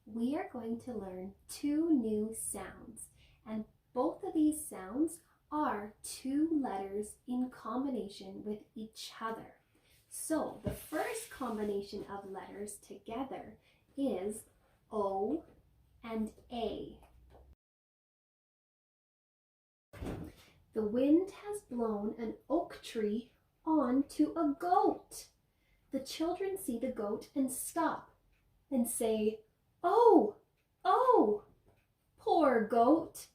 we are going to learn two new sounds, and both of these sounds are two letters in combination with each other. So the first combination of letters together is O and A. The wind has blown an oak tree onto a goat. The children see the goat and stop and say, "Oh, oh, poor goat."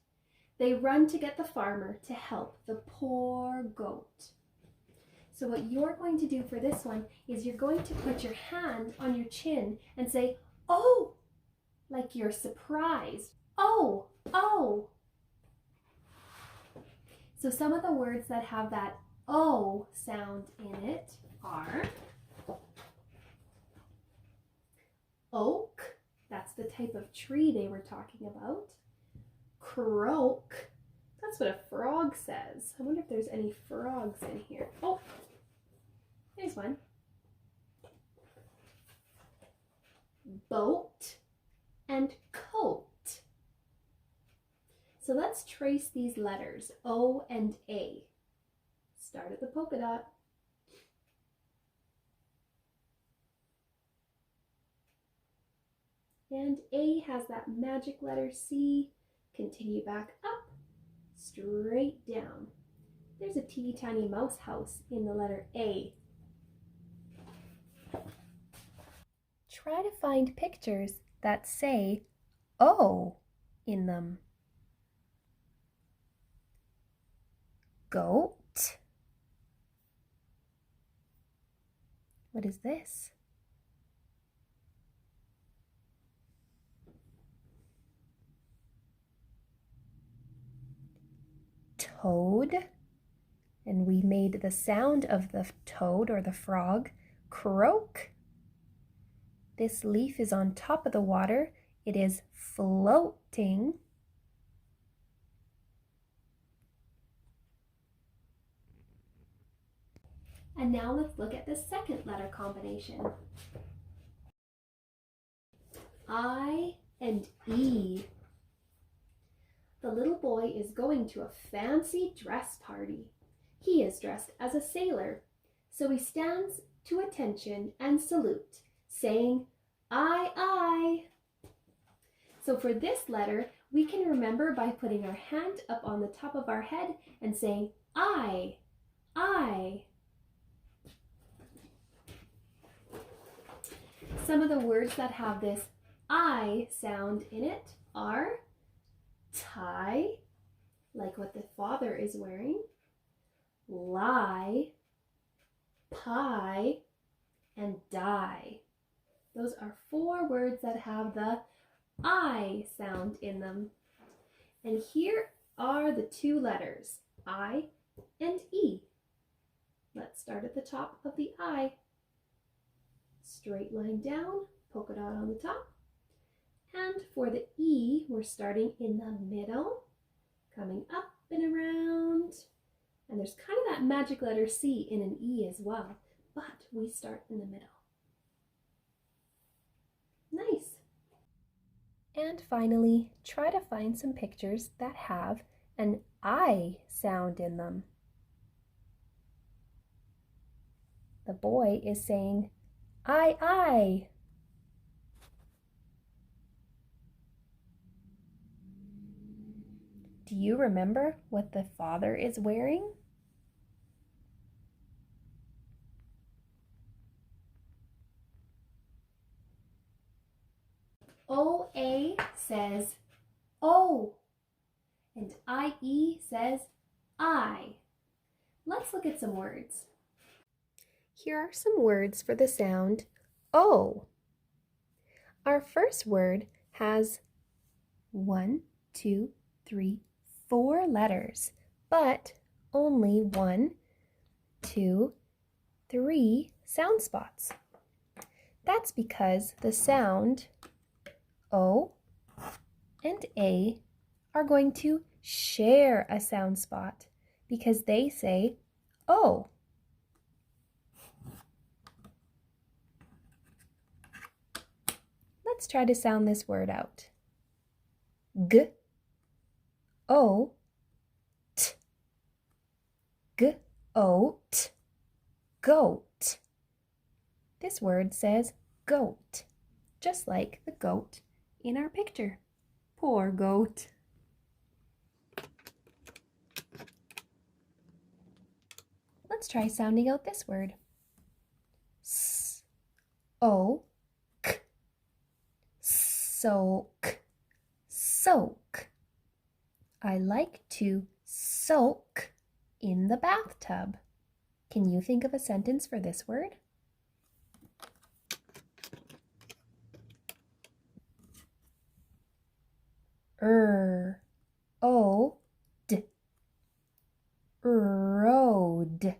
They run to get the farmer to help the poor goat. So what you're going to do for this one is you're going to put your hand on your chin and say, "Oh," like you're surprised. "Oh, oh." So some of the words that have that O sound in it are oak, that's the type of tree they were talking about. Croak, that's what a frog says. I wonder if there's any frogs in here. Oh, there's one. Boat and coat. So let's trace these letters, O and A. Start at the polka dot. And A has that magic letter C. Continue back up, straight down. There's a teeny tiny mouse house in the letter A. Try to find pictures that say O in them. Goat. What is this? Toad. And we made the sound of the toad or the frog croak. This leaf is on top of the water. It is floating. And now let's look at the second letter combination. I and E. The little boy is going to a fancy dress party. He is dressed as a sailor, so he stands to attention and salute, saying, "Aye, aye." So for this letter, we can remember by putting our hand up on the top of our head and saying, "Aye, aye." Some of the words that have this I sound in it are tie, like what the father is wearing, lie, pie, and die. Those are 4 words that have the I sound in them. And here are the 2 letters, I and E. Let's start at the top of the I. Straight line down, polka dot on the top. And for the E, we're starting in the middle, coming up and around. And there's kind of that magic letter C in an E as well, but we start in the middle. Nice. And finally, try to find some pictures that have an I sound in them. The boy is saying, "Aye, aye." Do you remember what the father is wearing? OA says O, and IE says I. Let's look at some words. Here are some words for the sound O. Our first word has 1, 2, 3, 4 letters, but only 1, 2, 3 sound spots. That's because the sound O and A are going to share a sound spot because they say O. Let's try to sound this word out. G, O, T. G, O, T. Goat. This word says goat, just like the goat in our picture. Poor goat. Let's try sounding out this word. S, O, K. Soak. Soak. I like to soak in the bathtub. Can you think of a sentence for this word? O-D. Road.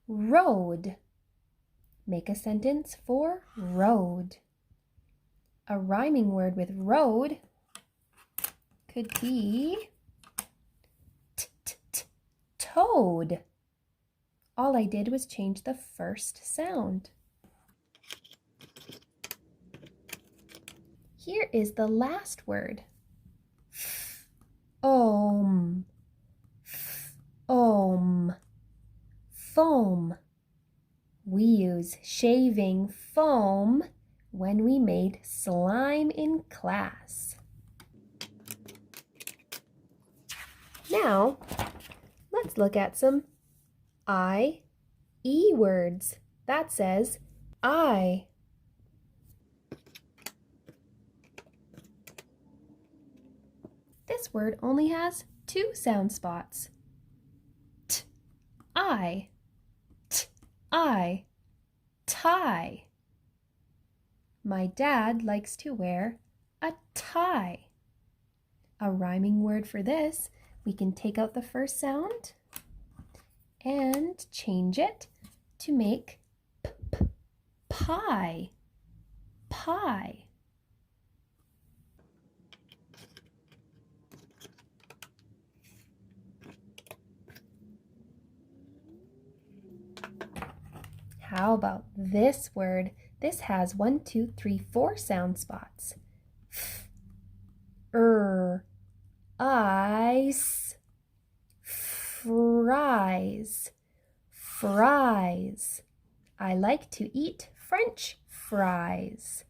Road. Make a sentence for road. A rhyming word with road could be toad. All I did was change the first sound. Here is the last word. Foam. Foam. Foam. We use shaving foam when we made slime in class. Now, let's look at some I-E words. That says I. This word only has 2 sound spots. T-I. T-I. Tie. My dad likes to wear a tie. A rhyming word for this, we can take out the first sound and change it to make pie. Pie. How about this word? This has 1, 2, 3, 4 sound spots. Ice. Fries. Fries. I like to eat French fries.